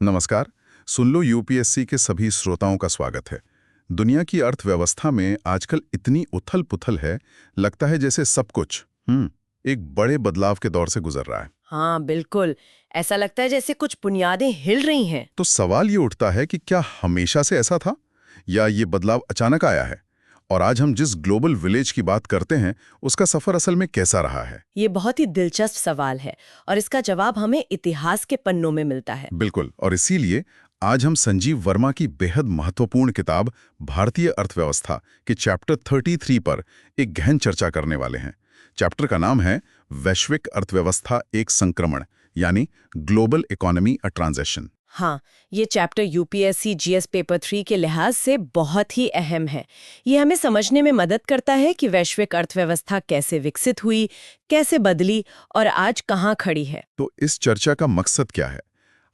नमस्कार। सुन लो यूपीएससी के सभी श्रोताओं का स्वागत है। दुनिया की अर्थव्यवस्था में आजकल इतनी उथल-पुथल है, लगता है जैसे सब कुछ एक बड़े बदलाव के दौर से गुजर रहा है। हाँ बिल्कुल। ऐसा लगता है जैसे कुछ बुनियादें हिल रही हैं। तो सवाल ये उठता है कि क्या हमेशा से ऐसा था या ये बदलाव अचानक आया है? और आज हम जिस ग्लोबल विलेज की बात करते हैं, उसका सफर असल में कैसा रहा है? ये बहुत ही दिलचस्प सवाल है और इसका जवाब हमें इतिहास के पन्नों में मिलता है। बिल्कुल, और इसीलिए आज हम संजीव वर्मा की बेहद महत्वपूर्ण किताब भारतीय अर्थव्यवस्था के चैप्टर 33 पर एक गहन चर्चा करने वाले हैं। चैप्टर का नाम है वैश्विक अर्थव्यवस्था एक संक्रमण, यानी ग्लोबल इकोनॉमी अ ट्रांजिशन। हाँ, ये चैप्टर यूपीएससी जीएस पेपर 3 के लिहाज से बहुत ही अहम है। ये हमें समझने में मदद करता है कि वैश्विक अर्थव्यवस्था कैसे विकसित हुई, कैसे बदली और आज कहाँ खड़ी है। तो इस चर्चा का मकसद क्या है?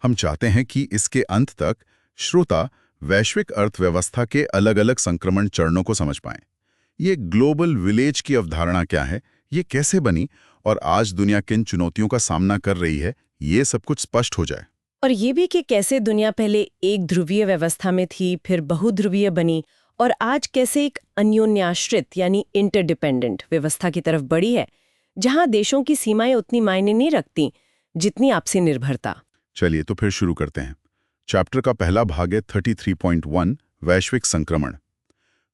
हम चाहते हैं कि इसके अंत तक श्रोता वैश्विक अर्थव्यवस्था के अलग-अलग संक्रमण चरणों को समझ पाएं। ये ग्लोबल विलेज की अवधारणा क्या है, ये कैसे बनी और आज दुनिया किन चुनौतियों का सामना कर रही है, ये सब कुछ स्पष्ट हो जाए। और ये भी कि कैसे दुनिया पहले एक ध्रुवीय व्यवस्था में थी, फिर बहुध्रुवीय बनी और आज कैसे एक अन्योन्याश्रित यानी इंटरडिपेंडेंट व्यवस्था की तरफ बढ़ी है, जहां देशों की सीमाएं उतनी मायने नहीं रखती जितनी आपसी निर्भरता। चलिए तो फिर शुरू करते हैं। चैप्टर का पहला भाग है 33.1 वैश्विक संक्रमण।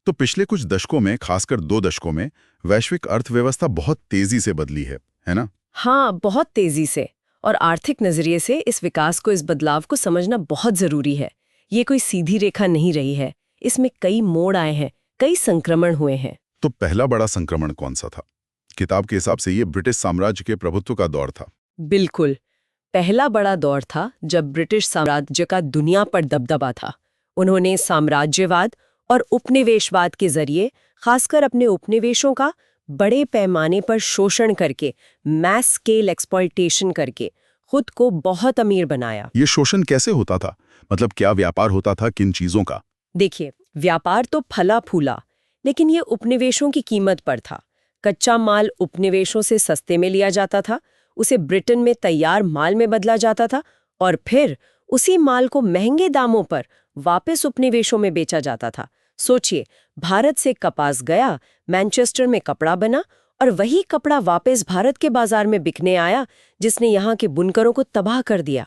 तो पिछले कुछ दशकों में, खासकर 2 दशकों में, वैश्विक अर्थव्यवस्था बहुत तेजी से बदली है ना? हाँ, बहुत तेजी से। और आर्थिक नजरिए से इस विकास को, इस बदलाव को समझना बहुत जरूरी है। ये कोई सीधी रेखा नहीं रही है, इसमें कई मोड़ आए हैं, कई संक्रमण हुए हैं। तो पहला बड़ा संक्रमण कौन सा था? किताब के हिसाब से ये ब्रिटिश साम्राज्य के प्रभुत्व का दौर था। बिल्कुल। पहला बड़ा दौर था जब ब्रिटिश साम्राज्य का दुनिया पर दबदबा था। उन्होंने साम्राज्यवाद और उपनिवेशवाद के जरिए, खासकर अपने उपनिवेशों का बड़े पैमाने पर शोषण करके, मैस स्केल एक्सप्लॉयटेशन करके खुद को बहुत अमीर बनाया। ये शोषण कैसे होता था? मतलब क्या व्यापार होता था, किन चीजों का? देखिए, व्यापार तो फला फूला, लेकिन ये उपनिवेशों की कीमत पर था। कच्चा माल उपनिवेशों से सस्ते में लिया जाता था, उसे ब्रिटेन में तैयार माल में बदला जाता था और फिर उसी माल को महंगे दामों पर वापस उपनिवेशों में बेचा जाता था। सोचिए, भारत से कपास गया, मैनचेस्टर में कपड़ा बना और वही कपड़ा वापस भारत के बाजार में बिकने आया, जिसने यहाँ के बुनकरों को तबाह कर दिया।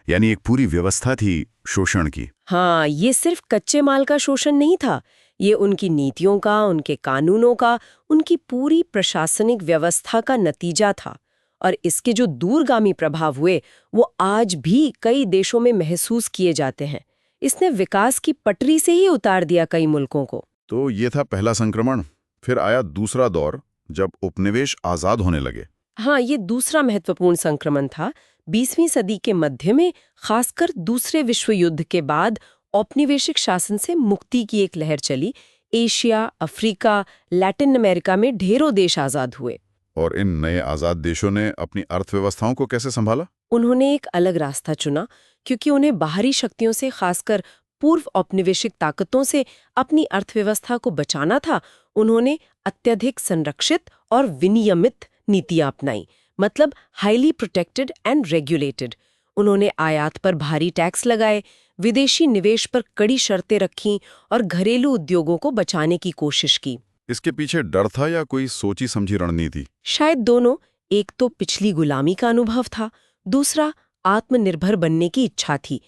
यानी एक पूरी व्यवस्था थी शोषण की। हाँ, ये सिर्फ कच्चे माल का शोषण नहीं था, ये उनकी नीतियों का, उनके कानूनों का, उनकी पूरी प्रशासनिक व्यवस्था का नतीजा था। और इसके जो दूरगामी प्रभाव हुए, वो आज भी कई देशों में महसूस किए जाते हैं। इसने विकास की पटरी से ही उतार दिया कई मुल्कों को। तो ये था पहला संक्रमण। फिर आया दूसरा दौर, जब उपनिवेश आजाद होने लगे। हाँ, ये दूसरा महत्वपूर्ण संक्रमण था। 20वीं सदी के मध्य में, खासकर दूसरे विश्व युद्ध के बाद, औपनिवेशिक शासन से मुक्ति की एक लहर चली। एशिया, अफ्रीका, लैटिन अमेरिका में ढेरों देश आजाद हुए। और इन नए आजाद देशों ने अपनी अर्थव्यवस्थाओं को कैसे संभाला? उन्होंने एक अलग रास्ता चुना, क्योंकि उन्हें बाहरी शक्तियों से, खासकर पूर्व औपनिवेशिक ताकतों से अपनी अर्थव्यवस्था को बचाना था। उन्होंने अत्यधिक संरक्षित और विनियमित नीतियां अपनाई, मतलब हाईली प्रोटेक्टेड एंड रेगुलेटेड। उन्होंने आयात पर भारी टैक्स लगाए, विदेशी निवेश पर कड़ी शर्तें रखीं और घरेलू उद्योगों को बचाने की कोशिश की। इसके पीछे डर था या कोई सोची समझी रणनीति? शायद दोनों। एक तो पिछली गुलामी का अनुभव था, दूसरा आत्मनिर्भर बनने की इच्छा थी।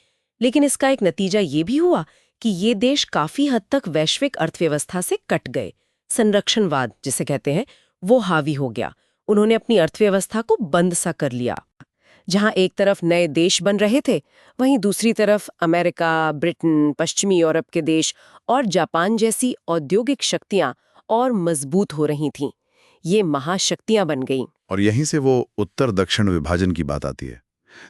लेकिन इसका एक नतीजा ये भी हुआ कि ये देश काफी हद तक वैश्विक अर्थव्यवस्था से कट गए। संरक्षणवाद जिसे कहते हैं, वो हावी हो गया। उन्होंने अपनी अर्थव्यवस्था को बंद सा कर लिया। जहां एक तरफ नए देश बन रहे थे, वहीं दूसरी तरफ अमेरिका, ब्रिटेन, पश्चिमी यूरोप के देश और जापान जैसी औद्योगिक शक्तियां और मजबूत हो रही थीं। ये महाशक्तियां बन गईं। और यहीं से वो उत्तर दक्षिण विभाजन की बात आती है।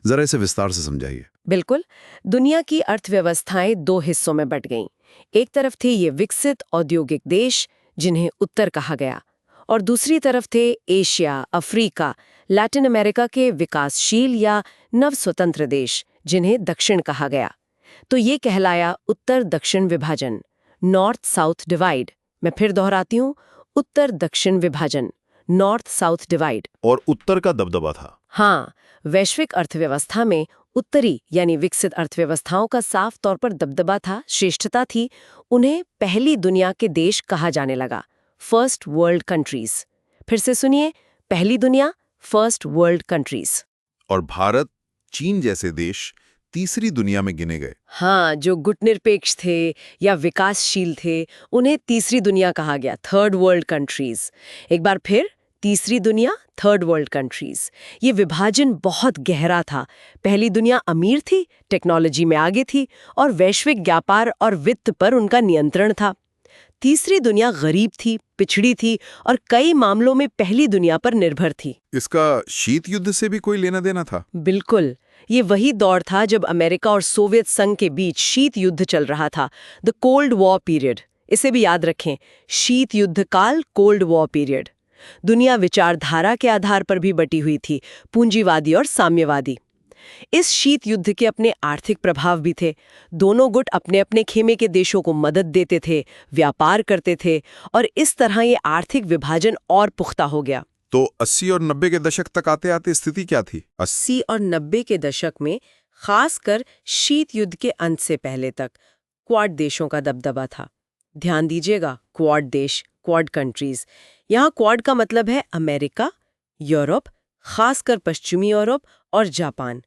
जरा इसे विस्तार से समझाइए। बिल्कुल। दुनिया की अर्थव्यवस्थाएं 2 हिस्सों में बंट गईं। एक तरफ थे ये विकसित औद्योगिक देश, जिन्हें उत्तर कहा गया, और दूसरी तरफ थे एशिया, अफ्रीका, लैटिन अमेरिका के विकासशील या नव स्वतंत्र देश, जिन्हें दक्षिण कहा गया। तो ये कहलाया उत्तर दक्षिण विभाजन, नॉर्थ साउथ डिवाइड। मैं फिर दोहराती हूँ, उत्तर दक्षिण विभाजन, नॉर्थ साउथ डिवाइड। और उत्तर का दबदबा था। हाँ, वैश्विक अर्थव्यवस्था में उत्तरी यानी विकसित अर्थव्यवस्थाओं का साफ तौर पर दबदबा था, श्रेष्ठता थी। उन्हें पहली दुनिया के देश कहा जाने लगा, फर्स्ट वर्ल्ड कंट्रीज। फिर से सुनिए, पहली दुनिया, फर्स्ट वर्ल्ड कंट्रीज। और भारत, चीन जैसे देश तीसरी दुनिया में गिने गए। हाँ, जो गुटनिरपेक्ष थे या विकासशील थे, उन्हें तीसरी दुनिया कहा गया, थर्ड वर्ल्ड कंट्रीज। एक बार फिर तीसरी दुनिया, थर्ड वर्ल्ड कंट्रीज। ये विभाजन बहुत गहरा था। पहली दुनिया अमीर थी, टेक्नोलॉजी में आगे थी और वैश्विक व्यापार और वित्त पर उनका नियंत्रण था। तीसरी दुनिया गरीब थी, पिछड़ी थी और कई मामलों में पहली दुनिया पर निर्भर थी। इसका शीत युद्ध से भी कोई लेना देना था? बिल्कुल, ये वही दौर था जब अमेरिका और सोवियत संघ के बीच शीत युद्ध चल रहा था, द कोल्ड वॉर पीरियड। इसे भी याद रखें, शीत युद्ध काल, कोल्ड वॉर पीरियड। दुनिया विचारधारा के आधार पर भी बटी हुई थी, पूंजीवादी और साम्यवादी। इस शीत युद्ध के अपने आर्थिक प्रभाव भी थे। दोनों गुट अपने अपने खेमे के देशों को मदद देते थे, व्यापार करते थे और इस तरह ये आर्थिक विभाजन और पुख्ता हो गया। तो 80 और 90 के दशक तक आते आते स्थिति क्या थी? 80 और 90 के दशक में, खासकर शीत युद्ध के अंत से पहले तक, क्वाड देशों का दबदबा था। ध्यान दीजिएगा, क्वाड देश, क्वाड कंट्रीज। यहाँ क्वाड का मतलब है अमेरिका, यूरोप, खासकर पश्चिमी यूरोप और जापान।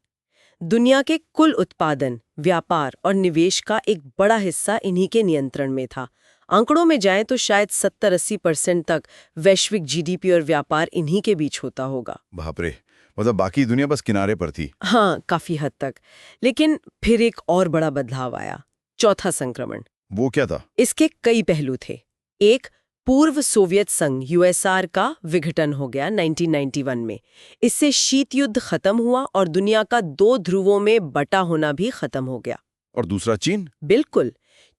दुनिया के कुल उत्पादन, व्यापार और निवेश का एक बड़ा हिस्सा इन्हीं के नियंत्रण में था। आंकड़ों में जाएं तो शायद 70-80% तक वैश्विक जीडीपी और व्यापार इन्हीं के बीच होता होगा। बाप रे, मतलब बाकी दुनिया बस किनारे पर थी। हाँ, काफी हद तक। लेकिन फिर एक और बड़ा बदलाव आया, चौथा संक्रमण। वो क्या था? इसके कई पहलू थे। एक, पूर्व सोवियत संघ यूएसआर का विघटन हो गया 1991 में। इससे शीत युद्ध खत्म हुआ और दुनिया का दो ध्रुवों में बटा होना भी खत्म हो गया। और दूसरा चीन? बिल्कुल,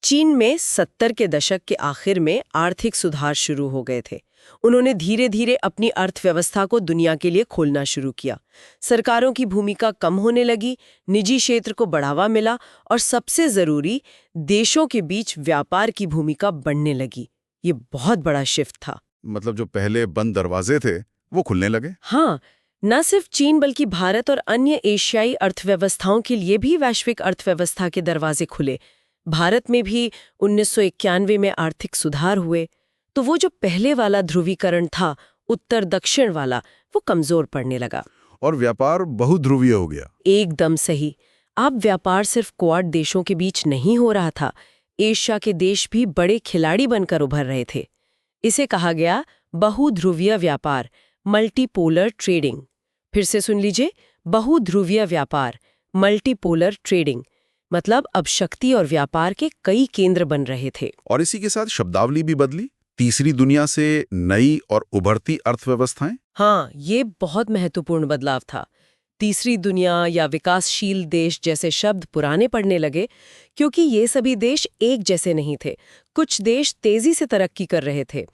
चीन में 70 के दशक के आखिर में आर्थिक सुधार शुरू हो गए थे। उन्होंने धीरे धीरे अपनी अर्थव्यवस्था को दुनिया के लिए खोलना शुरू किया। सरकारों की भूमिका कम होने लगी, निजी क्षेत्र को बढ़ावा मिला और सबसे जरूरी, देशों के बीच व्यापार की भूमिका बढ़ने लगी। ये बहुत बड़ा शिफ्ट था। मतलब जो पहले बंद दरवाजे थे वो खुलने लगे? हाँ, न सिर्फ चीन बल्कि भारत और अन्य एशियाई अर्थव्यवस्थाओं के लिए भी वैश्विक अर्थव्यवस्था के दरवाजे खुले। भारत में भी 1991 में आर्थिक सुधार हुए, तो वो जो पहले वाला ध्रुवीकरण था, उत्तर दक्षिण वाला, वो कमजोर पड़ने लगा और व्यापार बहुध्रुवीय हो गया। एकदम सही। अब व्यापार सिर्फ क्वाड देशों के बीच नहीं हो रहा था, एशिया के देश भी बड़े खिलाड़ी बनकर उभर रहे थे। इसे कहा गया बहुध्रुवीय व्यापार, मल्टीपोलर ट्रेडिंग। फिर से सुन लीजिए, बहुध्रुवीय व्यापार, मल्टीपोलर ट्रेडिंग। मतलब अब शक्ति और व्यापार के कई केंद्र बन रहे थे। और इसी के साथ शब्दावली भी बदली, तीसरी दुनिया से नई और उभरती अर्थव्यवस्थाएं। हाँ, ये बहुत महत्वपूर्ण बदलाव था। तीसरी दुनिया या विकासशील देश जैसे शब्द पुराने पड़ने लगे, क्योंकि ये सभी देश एक जैसे नहीं थे। कुछ देश तेजी से तरक्की कर रहे थे,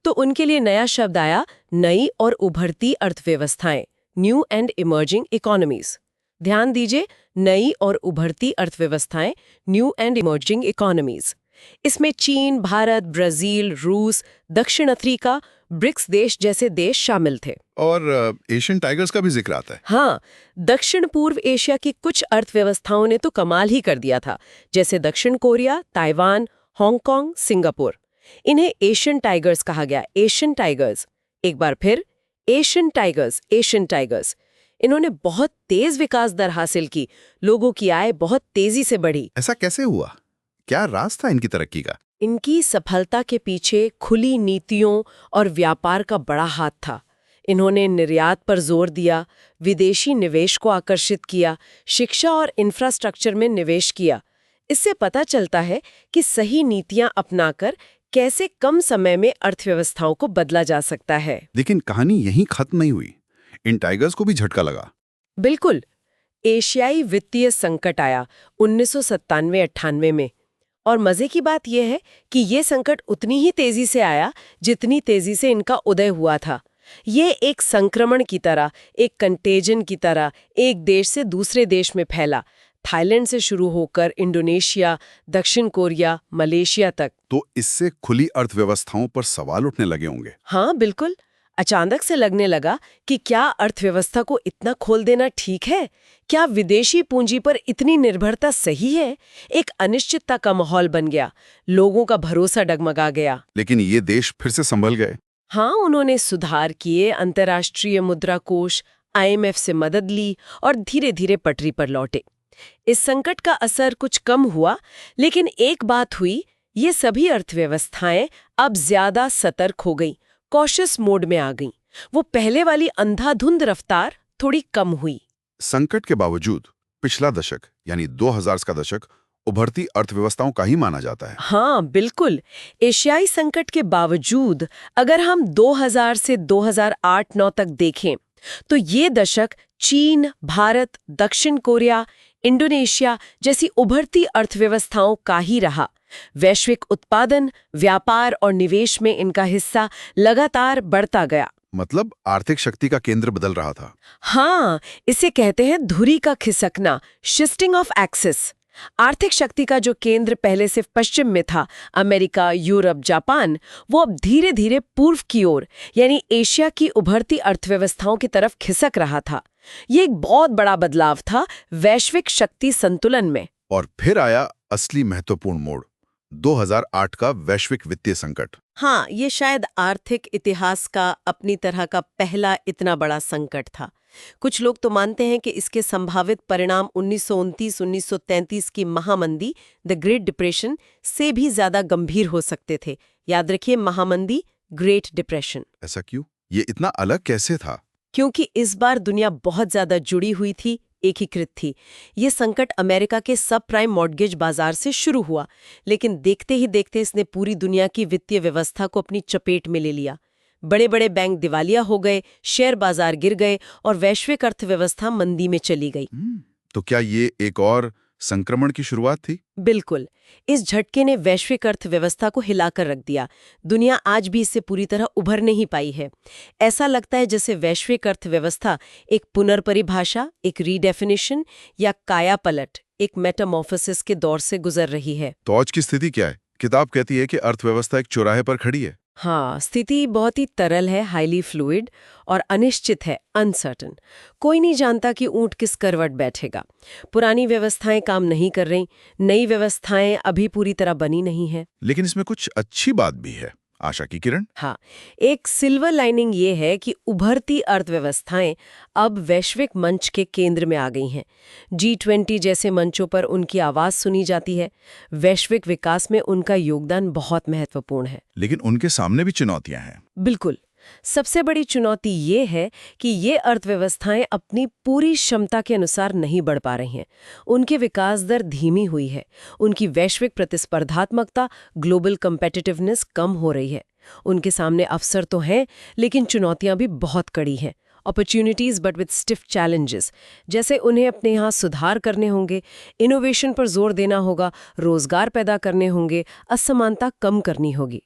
तो उनके लिए नया शब्द आया, नई और उभरती अर्थव्यवस्थाएं, न्यू एंड इमर्जिंग इकोनॉमीज। ध्यान दीजिए, नई और उभरती अर्थव्यवस्थाएं, न्यू एंड इमर्जिंग इकोनॉमीज। इसमें चीन, भारत, ब्राजील, रूस, दक्षिण अफ्रीका, ब्रिक्स देश जैसे देश शामिल थे। और एशियन टाइगर्स का भी जिक्र आता है। हाँ, दक्षिण पूर्व एशिया की कुछ अर्थव्यवस्थाओं ने तो कमाल ही कर दिया था, जैसे दक्षिण कोरिया, ताइवान, हांगकांग, सिंगापुर। इन्हें एशियन टाइगर्स कहा गया, एशियन टाइगर्स। एक बार फिर, एशियन टाइगर्स, एशियन टाइगर्स। इन्होंने बहुत तेज विकास दर हासिल की, लोगों की आय बहुत तेजी से बढ़ी। ऐसा कैसे हुआ? क्या राज था इनकी तरक्की का? इनकी सफलता के पीछे खुली नीतियों और व्यापार का बड़ा हाथ था। इन्होंने निर्यात पर जोर दिया, विदेशी निवेश को आकर्षित किया, शिक्षा और इंफ्रास्ट्रक्चर में निवेश किया। इससे पता चलता है कि सही नीतियां अपनाकर कैसे कम समय में अर्थव्यवस्थाओं को बदला जा सकता है। लेकिन कहानी यहीं खत्म नहीं हुई, इन टाइगर्स को भी झटका लगा। बिल्कुल, एशियाई वित्तीय संकट आया 1997-98 में। और मजे की बात यह है कि ये संकट उतनी ही तेजी से आया जितनी तेजी से इनका उदय हुआ था। ये एक संक्रमण की तरह, एक कंटेजन की तरह एक देश से दूसरे देश में फैला, थाईलैंड से शुरू होकर इंडोनेशिया, दक्षिण कोरिया, मलेशिया तक। तो इससे खुली अर्थव्यवस्थाओं पर सवाल उठने लगे होंगे। हाँ बिल्कुल, अचानक से लगने लगा कि क्या अर्थव्यवस्था को इतना खोल देना ठीक है? क्या विदेशी पूंजी पर इतनी निर्भरता सही है? एक अनिश्चितता का माहौल बन गया, लोगों का भरोसा डगमगा गया। लेकिन ये देश फिर से संभल गए। हाँ, उन्होंने सुधार किए, अंतर्राष्ट्रीय मुद्रा कोष IMF से मदद ली और धीरे धीरे पटरी पर लौटे। इस संकट का असर कुछ कम हुआ, लेकिन एक बात हुई, ये सभी अर्थव्यवस्थाएं अब ज्यादा सतर्क हो गईं, कॉशियस मोड में आ गईं। वो पहले वाली अंधाधुंध रफ्तार थोड़ी कम हुई। संकट के बावजूद पिछला दशक यानी 2000 का दशक उभरती अर्थव्यवस्थाओं का ही माना जाता है। हाँ, बिल्कुल। एशियाई संकट के बावजूद अगर हम 2000 से 2008-9 तक देखें, तो ये दशक चीन, भारत, दक्षिण कोरिया, इंडोनेशिया जैसी उभरती अर्थव्यवस्थाओं का ही रहा। वैश्विक उत्पादन, व्यापार और निवेश में इनका हिस्सा लगातार बढ़ता गया। मतलब आर्थिक शक्ति का केंद्र बदल रहा था। हाँ, इसे कहते हैं धुरी का खिसकना, शिफ्टिंग ऑफ एक्सिस। आर्थिक शक्ति का जो केंद्र पहले सिर्फ पश्चिम में था, अमेरिका, यूरोप, जापान, वो अब धीरे धीरे पूर्व की ओर यानी एशिया की उभरती अर्थव्यवस्थाओं की तरफ खिसक रहा था। ये एक बहुत बड़ा बदलाव था वैश्विक शक्ति संतुलन में। और फिर आया असली महत्वपूर्ण मोड़, 2008 का वैश्विक वित्तीय संकट। हाँ, ये शायद आर्थिक इतिहास का अपनी तरह का पहला इतना बड़ा संकट था। कुछ लोग तो मानते हैं कि इसके संभावित परिणाम 1929-1933 की महामंदी, द ग्रेट डिप्रेशन, से भी ज्यादा गंभीर हो सकते थे। याद रखिए, महामंदी, ग्रेट डिप्रेशन। ऐसा क्यों? ये इतना अलग कैसे था? क्योंकि इस बार दुनिया बहुत ज्यादा जुड़ी हुई थी, एकीकृत थी। ये संकट अमेरिका के सब प्राइम मॉर्गेज बाजार से शुरू हुआ, लेकिन देखते ही देखते इसने पूरी दुनिया की वित्तीय व्यवस्था को अपनी चपेट में ले लिया। बड़े बड़े बैंक दिवालिया हो गए, शेयर बाजार गिर गए और वैश्विक अर्थव्यवस्था मंदी में चली गई। तो क्या ये एक और संक्रमण की शुरुआत थी? बिल्कुल। इस झटके ने वैश्विक अर्थव्यवस्था को हिलाकर रख दिया। दुनिया आज भी इससे पूरी तरह उभर नहीं पाई है। ऐसा लगता है जैसे वैश्विक अर्थव्यवस्था एक पुनर्परिभाषा, एक रीडेफिनेशन या कायापलट, एक मेटामॉर्फोसिस के दौर से गुजर रही है। तो आज की स्थिति क्या है? किताब कहती है कि अर्थव्यवस्था एक चौराहे पर खड़ी है। हाँ, स्थिति बहुत ही तरल है, हाईली फ्लूइड और अनिश्चित है, अनसर्टन। कोई नहीं जानता कि ऊंट किस करवट बैठेगा। पुरानी व्यवस्थाएं काम नहीं कर रही, नई व्यवस्थाएं अभी पूरी तरह बनी नहीं है। लेकिन इसमें कुछ अच्छी बात भी है, आशा की किरण। हाँ, एक सिल्वर लाइनिंग ये है कि उभरती अर्थव्यवस्थाएं अब वैश्विक मंच के केंद्र में आ गई हैं। G20 जैसे मंचों पर उनकी आवाज सुनी जाती है। वैश्विक विकास में उनका योगदान बहुत महत्वपूर्ण है। लेकिन उनके सामने भी चुनौतियां हैं। बिल्कुल। सबसे बड़ी चुनौती ये है कि ये अर्थव्यवस्थाएं अपनी पूरी क्षमता के अनुसार नहीं बढ़ पा रही हैं। उनके विकास दर धीमी हुई है। उनकी वैश्विक प्रतिस्पर्धात्मकता, ग्लोबल कम्पेटिटिवनेस कम हो रही है। उनके सामने अवसर तो हैं, लेकिन चुनौतियां भी बहुत कड़ी हैं। Opportunities but with stiff challenges. जैसे उन्हें अपने यहाँ सुधार करने होंगे, इनोवेशन पर जोर देना होगा, रोजगार पैदा करने होंगे, असमानता कम करनी होगी।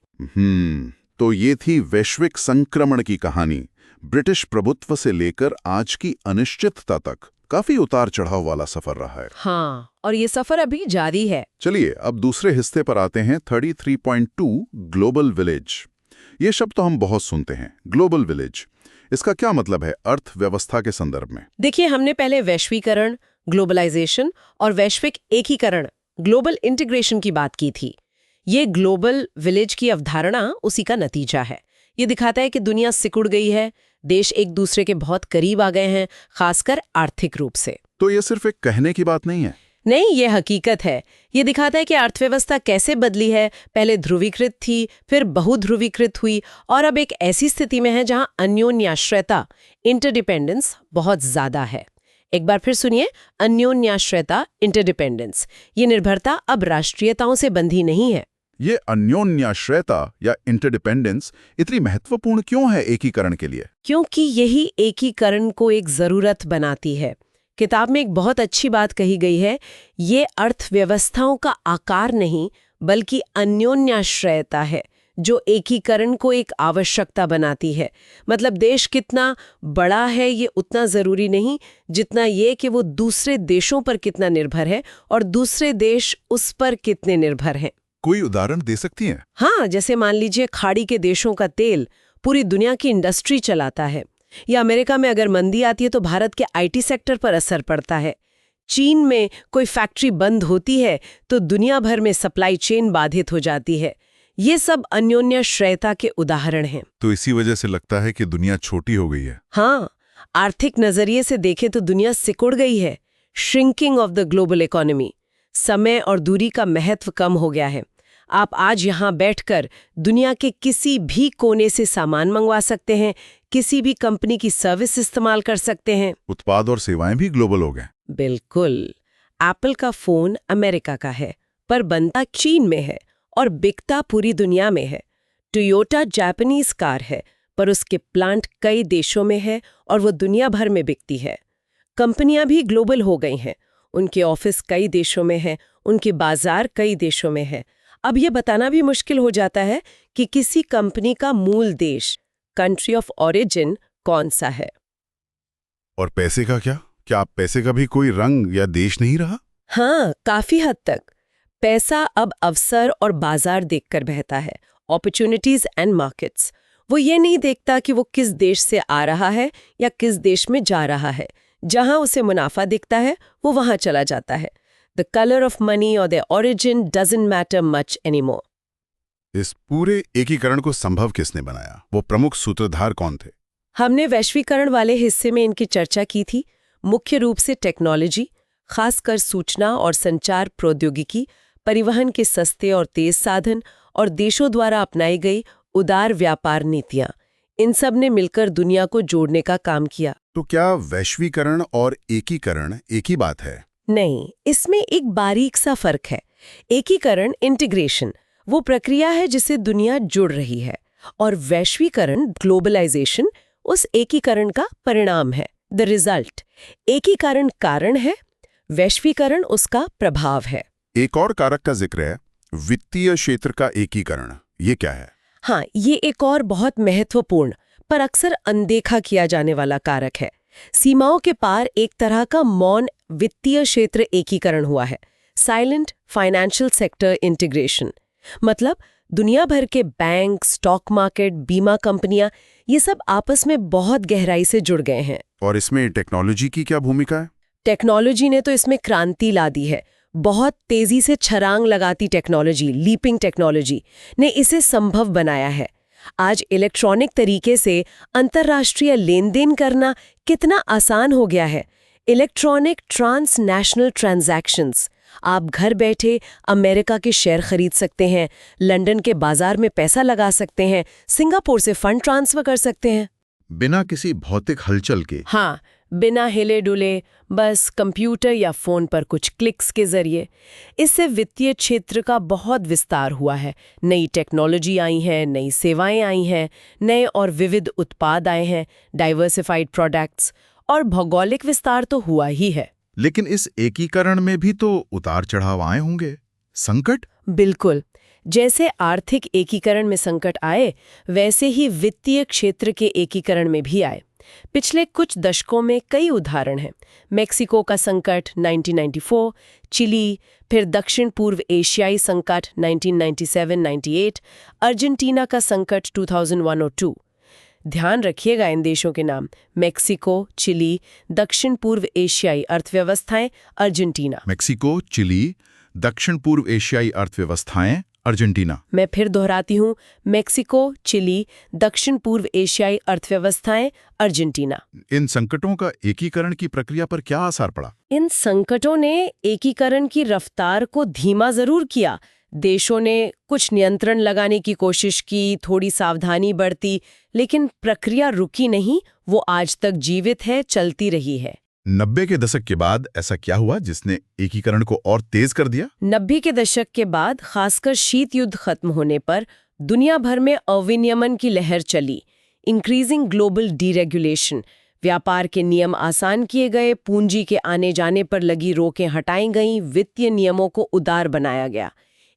तो ये थी वैश्विक संक्रमण की कहानी। ब्रिटिश प्रभुत्व से लेकर आज की अनिश्चितता तक काफी उतार चढ़ाव वाला सफर रहा है। हाँ, और ये सफर अभी जारी है। चलिए अब दूसरे हिस्से पर आते हैं। 33.2 ग्लोबल विलेज। ये शब्द तो हम बहुत सुनते हैं, ग्लोबल विलेज। इसका क्या मतलब है अर्थव्यवस्था के संदर्भ में? देखिए, हमने पहले वैश्वीकरण, ग्लोबलाइजेशन और वैश्विक एकीकरण, ग्लोबल इंटीग्रेशन की बात की थी। ये ग्लोबल विलेज की अवधारणा उसी का नतीजा है। ये दिखाता है कि दुनिया सिकुड़ गई है, देश एक दूसरे के बहुत करीब आ गए हैं, खासकर आर्थिक रूप से। तो ये सिर्फ एक कहने की बात नहीं है? नहीं, ये हकीकत है। ये दिखाता है कि अर्थव्यवस्था कैसे बदली है। पहले ध्रुवीकृत थी, फिर बहुध्रुवीकृत हुई और अब एक ऐसी स्थिति में है जहां अन्योन्याश्रयता, इंटरडिपेंडेंस बहुत ज्यादा है। एक बार फिर सुनिए, अन्योन्याश्रयता, इंटरडिपेंडेंस। ये निर्भरता अब राष्ट्रीयताओं से बंधी नहीं है। ये अन्योन्याश्रयता या इंटरडिपेंडेंस इतनी महत्वपूर्ण क्यों है एकीकरण के लिए? क्योंकि यही एकीकरण को एक जरूरत बनाती है। किताब में एक बहुत अच्छी बात कही गई है, ये अर्थव्यवस्थाओं का आकार नहीं बल्कि अन्योन्याश्रयता है जो एकीकरण को एक आवश्यकता बनाती है। मतलब देश कितना बड़ा है ये उतना जरूरी नहीं जितना ये कि वो दूसरे देशों पर कितना निर्भर है और दूसरे देश उस पर कितने निर्भर हैं। कोई उदाहरण दे सकती हैं? हाँ, जैसे मान लीजिए खाड़ी के देशों का तेल पूरी दुनिया की इंडस्ट्री चलाता है। या अमेरिका में अगर मंदी आती है तो भारत के आईटी सेक्टर पर असर पड़ता है। चीन में कोई फैक्ट्री बंद होती है तो दुनिया भर में सप्लाई चेन बाधित हो जाती है। ये सब अन्योन्याश्रयता के उदाहरण हैं। तो इसी वजह से लगता है कि दुनिया छोटी हो गई है। हाँ, आर्थिक नजरिए से देखें तो दुनिया सिकुड़ गई है। Shrinking of the global economy. समय और दूरी का महत्व कम हो गया है। आप आज यहाँ बैठकर दुनिया के किसी भी कोने से सामान मंगवा सकते हैं, किसी भी कंपनी की सर्विस इस्तेमाल कर सकते हैं। उत्पाद और सेवाएं भी ग्लोबल हो गए। बिल्कुल। एप्पल का फोन अमेरिका का है, पर बनता चीन में है और बिकता पूरी दुनिया में है। टोयोटा जापानीज कार है, पर उसके प्लांट कई देशों में है और वो दुनिया भर में बिकती है। कंपनियां भी ग्लोबल हो गई हैं। उनके ऑफिस कई देशों में हैं, उनके बाजार कई देशों में हैं। अब ये बताना भी मुश्किल हो जाता है कि किसी कंपनी का मूल देश, कंट्री ऑफ ओरिजिन, कौन सा है। और पैसे का क्या? क्या पैसे का भी कोई रंग या देश नहीं रहा? हाँ, काफी हद तक। पैसा अब अवसर और बाजार देखकर बहता है, अपॉर्चुनिटीज एंड मार्केट्स। वो ये नहीं देखता कि वो किस देश से आ रहा है या किस देश में जा रहा है। जहां उसे मुनाफा दिखता है वो वहां चला जाता है। द कलर ऑफ मनी और the origin doesn't matter much anymore. इस पूरे एकीकरण को संभव किसने बनाया? वो प्रमुख सूत्रधार कौन थे? हमने वैश्वीकरण वाले हिस्से में इनकी चर्चा की थी। मुख्य रूप से टेक्नोलॉजी, खासकर सूचना और संचार प्रौद्योगिकी, परिवहन के सस्ते और तेज साधन और देशों द्वारा अपनाई गई उदार व्यापार नीतियां, इन सब ने मिलकर दुनिया को जोड़ने का काम किया। तो क्या वैश्वीकरण और एकीकरण एक ही बात है? नहीं, इसमें एक बारीक सा फर्क है। एकीकरण, इंटीग्रेशन, वो प्रक्रिया है जिससे दुनिया जुड़ रही है, और वैश्वीकरण, ग्लोबलाइजेशन, उस एकीकरण का परिणाम है, द रिजल्ट। एकीकरण कारण है, वैश्वीकरण उसका प्रभाव है। एक और कारक का जिक्र है, वित्तीय क्षेत्र का एकीकरण। ये क्या है? हाँ, ये एक और बहुत महत्वपूर्ण पर अक्सर अनदेखा किया जाने वाला कारक है। सीमाओं के पार एक तरह का मौन वित्तीय क्षेत्र एकीकरण हुआ है, साइलेंट फाइनेंशियल सेक्टर इंटीग्रेशन। मतलब दुनिया भर के बैंक, स्टॉक मार्केट, बीमा कंपनियां, ये सब आपस में बहुत गहराई से जुड़ गए हैं। और इसमें टेक्नोलॉजी की क्या भूमिका है? टेक्नोलॉजी ने तो इसमें क्रांति ला दी है। बहुत तेजी से छलांग लगाती टेक्नोलॉजी, लीपिंग टेक्नोलॉजी ने इसे संभव बनाया है। आज इलेक्ट्रॉनिक तरीके से अंतर्राष्ट्रीय लेन देन करना कितना आसान हो गया है। Electronic transnational transactions. आप घर बैठे अमेरिका के शेयर खरीद सकते हैं, लंदन के बाजार में पैसा लगा सकते हैं, सिंगापुर से फंड ट्रांसफर कर सकते हैं, बिना किसी भौतिक हलचल के। हाँ, बिना हिले डुले, बस कंप्यूटर या फोन पर कुछ क्लिक्स के जरिए। इससे वित्तीय क्षेत्र का बहुत विस्तार हुआ है। नई टेक्नोलॉजी आई है, नई सेवाएं आई हैं, नए और विविध उत्पाद आए हैं, डाइवर्सिफाइड प्रोडक्ट्स, और भौगोलिक विस्तार तो हुआ ही है। लेकिन इस एकीकरण में भी तो उतार चढ़ाव आए होंगे, संकट? बिल्कुल। जैसे आर्थिक एकीकरण में संकट आए, वैसे ही वित्तीय क्षेत्र के एकीकरण में भी आए। पिछले कुछ दशकों में कई उदाहरण हैं। मेक्सिको का संकट 1994, चिली, फिर दक्षिण पूर्व एशियाई संकट 1997-98, अर्जेंटीना का संकट 2001 और 2। ध्यान रखिएगा इन देशों के नाम: मेक्सिको, चिली, दक्षिण पूर्व एशियाई अर्थव्यवस्थाएं, अर्जेंटीना। मेक्सिको, चिली, दक्षिण पूर्व एशियाई अर्थव्यवस्थाएं, अर्जेंटीना। मैं फिर दोहराती हूँ, मेक्सिको, चिली, दक्षिण पूर्व एशियाई अर्थव्यवस्थाएं, अर्जेंटीना। इन संकटों का एकीकरण की प्रक्रिया पर क्या असर पड़ा? इन संकटों ने एकीकरण की रफ्तार को धीमा जरूर किया। देशों ने कुछ नियंत्रण लगाने की कोशिश की, थोड़ी सावधानी बरती, लेकिन प्रक्रिया रुकी नहीं। वो आज तक जीवित है, चलती रही है। 90 के दशक के बाद ऐसा क्या हुआ जिसने एकीकरण को और तेज कर दिया? 90 के दशक के बाद, खासकर शीत युद्ध खत्म होने पर, दुनिया भर में अविनियमन की लहर चली। इंक्रीजिंग ग्लोबल डीरेगुलेशन, व्यापार के नियम आसान किए गए, पूंजी के आने जाने पर लगी रोकें हटाई गईं, वित्तीय नियमों को उदार बनाया गया।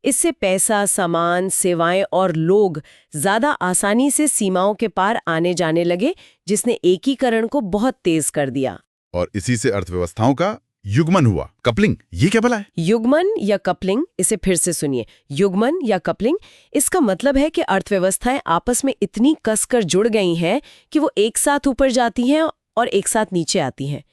इससे पैसा, सामान, सेवाएं और लोग ज्यादा आसानी से सीमाओं के पार आने जाने लगे, जिसने एकीकरण को बहुत तेज कर दिया। और इसी से अर्थव्यवस्थाओं का युग्मन हुआ, कपलिंग, ये क्या भला है? युग्मन या कपलिंग, इसे फिर से सुनिए। युग्मन या कपलिंग, इसका मतलब है कि अर्थव्यवस्थाएं आपस में इतनी कसकर जुड़ गई हैं कि वो एक साथ ऊपर जाती हैं और एक साथ नीचे आती हैं।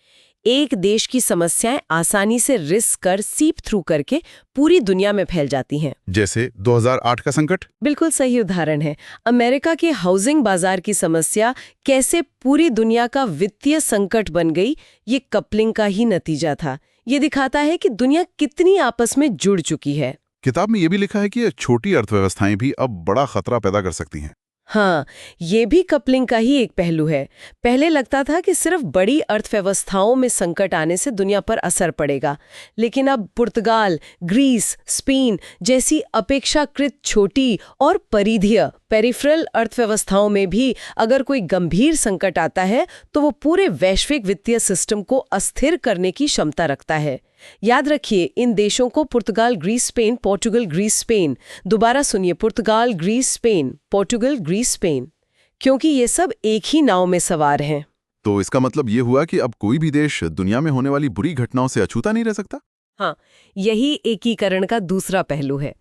एक देश की समस्याएं आसानी से रिस्क कर सीप थ्रू करके पूरी दुनिया में फैल जाती हैं। जैसे 2008 का संकट। बिल्कुल सही उदाहरण है। अमेरिका के हाउसिंग बाजार की समस्या कैसे पूरी दुनिया का वित्तीय संकट बन गई, ये कपलिंग का ही नतीजा था। ये दिखाता है कि दुनिया कितनी आपस में जुड़ चुकी है। किताब में ये भी लिखा है कि छोटी अर्थव्यवस्थाएं भी अब बड़ा खतरा पैदा कर सकती हैं। हाँ, ये भी कपलिंग का ही एक पहलू है। पहले लगता था कि सिर्फ बड़ी अर्थव्यवस्थाओं में संकट आने से दुनिया पर असर पड़ेगा, लेकिन अब पुर्तगाल, ग्रीस, स्पेन जैसी अपेक्षाकृत छोटी और परिधीय पेरिफेरल अर्थव्यवस्थाओं में भी अगर कोई गंभीर संकट आता है तो वो पूरे वैश्विक वित्तीय सिस्टम को अस्थिर करने की क्षमता रखता है। याद रखिए, इन देशों को पुर्तगाल, Greece, Spain, Portugal, Greece, Spain. दोबारा सुनिए, पुर्तगाल, Greece, Spain, Portugal, Greece, Spain, क्योंकि ये सब एक ही नाव में सवार हैं। तो इसका मतलब ये हुआ कि अब कोई भी देश दुनिया में होने वाली बुरी घटनाओं से अछूता नहीं रह सकता? हाँ, यही एकीकरण का दूसरा पहलू है।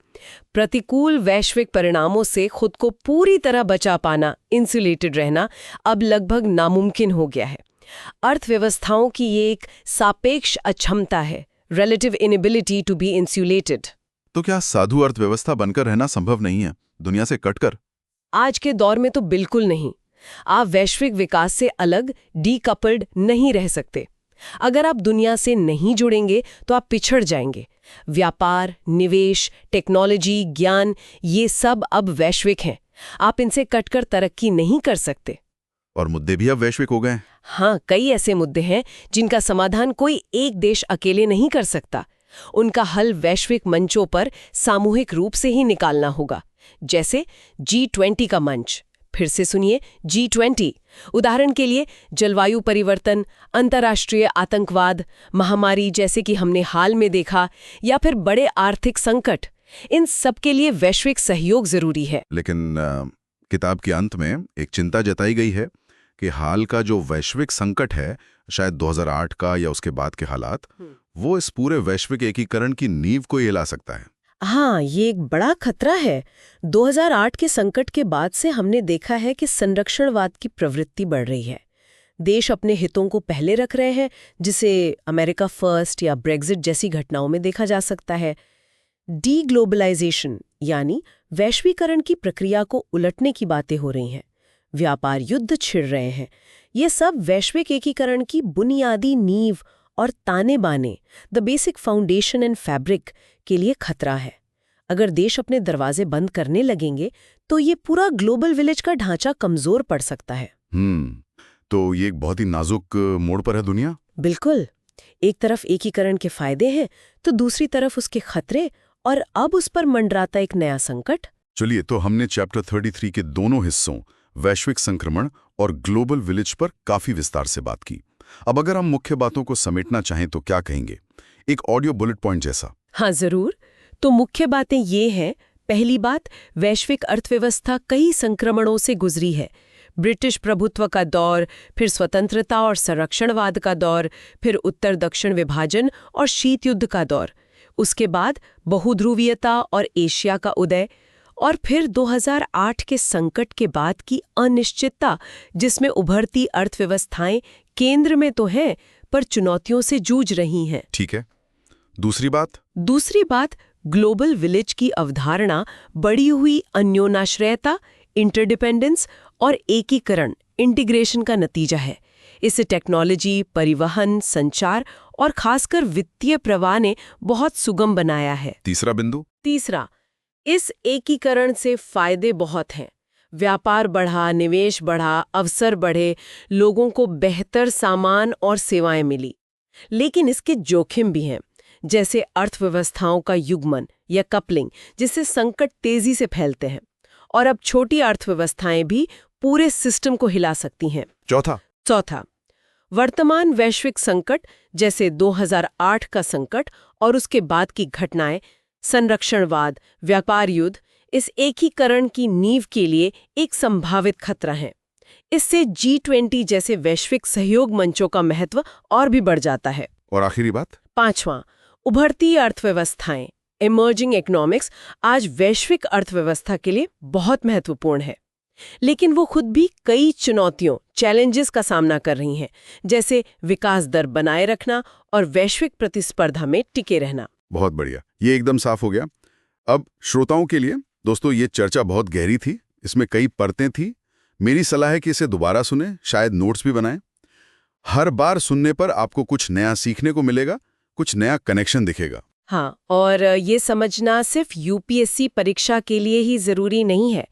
प्रतिकूल वैश्विक परिणामों से खुद को पूरी तरह बचा पाना, इंसुलेटेड रहना, अब लगभग नामुमकिन हो गया है। अर्थव्यवस्थाओं की ये एक सापेक्ष अक्षमता है, relative inability to be insulated। तो क्या साधु अर्थव्यवस्था बनकर रहना संभव नहीं है, दुनिया से कटकर? आज के दौर में तो बिल्कुल नहीं। आप वैश्विक विकास से अलग, डीकपल्ड नहीं रह सकते। अगर आप दुनिया से नहीं जुड़ेंगे तो आप पिछड़ जाएंगे। व्यापार, निवेश, टेक्नोलॉजी, ज्ञान, ये सब अब वैश्विक हैं। आप इनसे कटकर तरक्की नहीं कर सकते। और मुद्दे भी अब वैश्विक हो गए। हाँ, कई ऐसे मुद्दे हैं जिनका समाधान कोई एक देश अकेले नहीं कर सकता। उनका हल वैश्विक मंचों पर सामूहिक रूप से ही निकालना होगा, जैसे G20 का मंच। फिर से सुनिए, G20। उदाहरण के लिए जलवायु परिवर्तन, अंतर्राष्ट्रीय आतंकवाद, महामारी जैसे कि हमने हाल में देखा, या फिर बड़े आर्थिक संकट, इन सब के लिए वैश्विक सहयोग जरूरी है। लेकिन किताब के अंत में एक चिंता जताई गई है कि हाल का जो वैश्विक संकट है, शायद 2008 का या उसके बाद के हालात, वो इस पूरे वैश्विक एकीकरण की नींव को हिला सकता है। हाँ, ये एक बड़ा खतरा है। 2008 के संकट के बाद से हमने देखा है कि संरक्षणवाद की प्रवृत्ति बढ़ रही है। देश अपने हितों को पहले रख रहे हैं, जिसे अमेरिका फर्स्ट या ब्रेग्जिट जैसी घटनाओं में देखा जा सकता है। डीग्लोबलाइजेशन यानी वैश्वीकरण की प्रक्रिया को उलटने की बातें हो रही हैं। व्यापार युद्ध छिड़ रहे हैं। ये सब वैश्विक एकीकरण की बुनियादी नींव और ताने बाने, the basic foundation and fabric के लिए खतरा है। अगर देश अपने दरवाजे बंद करने लगेंगे तो ये पूरा ग्लोबल विलेज का ढांचा कमजोर पड़ सकता है। तो ये एक बहुत ही नाजुक मोड़ पर है दुनिया। बिल्कुल, एक तरफ एकीकरण के फायदे हैं तो दूसरी तरफ उसके खतरे, और अब उस पर मंडराता एक नया संकट। चलिए, तो हमने चैप्टर 33 के दोनों हिस्सों, वैश्विक संक्रमण और ग्लोबल विलेज पर काफी विस्तार से बात की। अब अगर हम मुख्य बातों को समेटना चाहें तो क्या कहेंगे, एक ऑडियो बुलेट पॉइंट जैसा? हाँ, जरूर। तो मुख्य बातें ये हैं। पहली बात, वैश्विक अर्थव्यवस्था कई संक्रमणों से गुजरी है। ब्रिटिश प्रभुत्व का दौर, फिर स्वतंत्रता और संरक्षणवाद का दौर, फिर उत्तर दक्षिण विभाजन और शीत युद्ध का दौर, उसके बाद बहुध्रुवीयता और एशिया का उदय, और फिर 2008 के संकट के बाद की अनिश्चितता, जिसमें उभरती अर्थव्यवस्थाएं केंद्र में तो हैं पर चुनौतियों से जूझ रही हैं। ठीक है। दूसरी बात ग्लोबल विलेज की अवधारणा बढ़ी हुई अन्योनाश्रयता, इंटरडिपेंडेंस और एकीकरण, इंटीग्रेशन का नतीजा है। इसे टेक्नोलॉजी, परिवहन, संचार और खासकर वित्तीय प्रवाह ने बहुत सुगम बनाया है। तीसरा, इस एकीकरण से फायदे बहुत हैं। व्यापार बढ़ा, निवेश बढ़ा, अवसर बढ़े, लोगों को बेहतर सामान और सेवाएं मिली। लेकिन इसके जोखिम भी हैं, जैसे अर्थव्यवस्थाओं का युग्मन या कपलिंग, जिससे संकट तेजी से फैलते हैं। और अब छोटी अर्थव्यवस्थाएं भी पूरे सिस्टम को हिला सकती हैं। चौथा, वर्तमान वैश्विक संकट जैसे 2008 का संकट और उसके बाद की घटनाएं, संरक्षणवाद, व्यापार युद्ध, इस एकीकरण की नींव के लिए एक संभावित खतरा है। इससे G20 जैसे वैश्विक सहयोग मंचों का महत्व और भी बढ़ जाता है। और आखिरी बात, 5वां, उभरती अर्थव्यवस्थाएं, इमर्जिंग इकोनॉमिक्स आज वैश्विक अर्थव्यवस्था के लिए बहुत महत्वपूर्ण है, लेकिन वो खुद भी कई चुनौतियों, चैलेंजेस का सामना कर रही हैं, जैसे विकास दर बनाए रखना और वैश्विक प्रतिस्पर्धा में टिके रहना। बहुत बढ़िया, ये एकदम साफ हो गया। अब श्रोताओं के लिए दोस्तों, ये चर्चा बहुत गहरी थी, इसमें कई परतें थी। मेरी सलाह है कि इसे दोबारा सुने, शायद नोट्स भी बनाएं। हर बार सुनने पर आपको कुछ नया सीखने को मिलेगा, कुछ नया कनेक्शन दिखेगा। हाँ, और ये समझना सिर्फ यूपीएससी परीक्षा के लिए ही जरूरी नहीं है।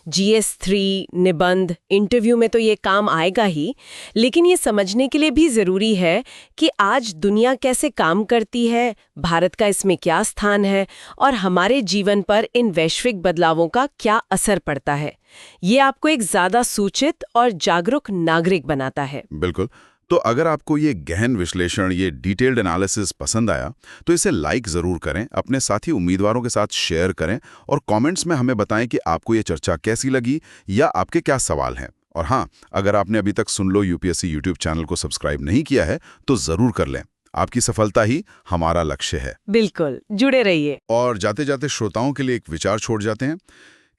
GS3, निबंध, इंटरव्यू में तो ये काम आएगा ही, लेकिन ये समझने के लिए भी जरूरी है कि आज दुनिया कैसे काम करती है, भारत का इसमें क्या स्थान है और हमारे जीवन पर इन वैश्विक बदलावों का क्या असर पड़ता है। ये आपको एक ज्यादा सूचित और जागरूक नागरिक बनाता है। बिल्कुल। तो अगर आपको ये गहन विश्लेषण, ये डिटेल्ड एनालिसिस पसंद आया तो इसे लाइक ज़रूर करें, अपने साथी उम्मीदवारों के साथ शेयर करें और कमेंट्स में हमें बताएं कि आपको ये चर्चा कैसी लगी या आपके क्या सवाल हैं। और हाँ, अगर आपने अभी तक सुन लो यूपीएससी यूट्यूब चैनल को सब्सक्राइब नहीं किया है तो ज़रूर कर लें। आपकी सफलता ही हमारा लक्ष्य है। बिल्कुल, जुड़े रहिए। और जाते जाते श्रोताओं के लिए एक विचार छोड़ जाते हैं।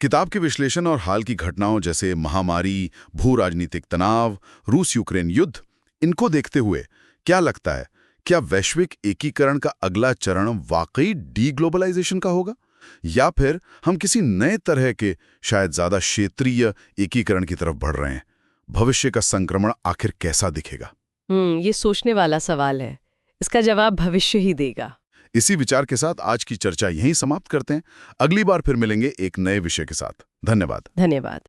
किताब के विश्लेषण और हाल की घटनाओं जैसे महामारी, भू राजनीतिक तनाव, रूस यूक्रेन युद्ध, इनको देखते हुए क्या लगता है, क्या वैश्विक एकीकरण का अगला चरण वाकई डीग्लोबलाइजेशन का होगा या फिर हम किसी नए तरह के, शायद ज्यादा क्षेत्रीय एकीकरण की तरफ बढ़ रहे हैं? भविष्य का संक्रमण आखिर कैसा दिखेगा? ये सोचने वाला सवाल है। इसका जवाब भविष्य ही देगा। इसी विचार के साथ आज की चर्चा यहीं समाप्त करते हैं। अगली बार फिर मिलेंगे एक नए विषय के साथ। धन्यवाद। धन्यवाद।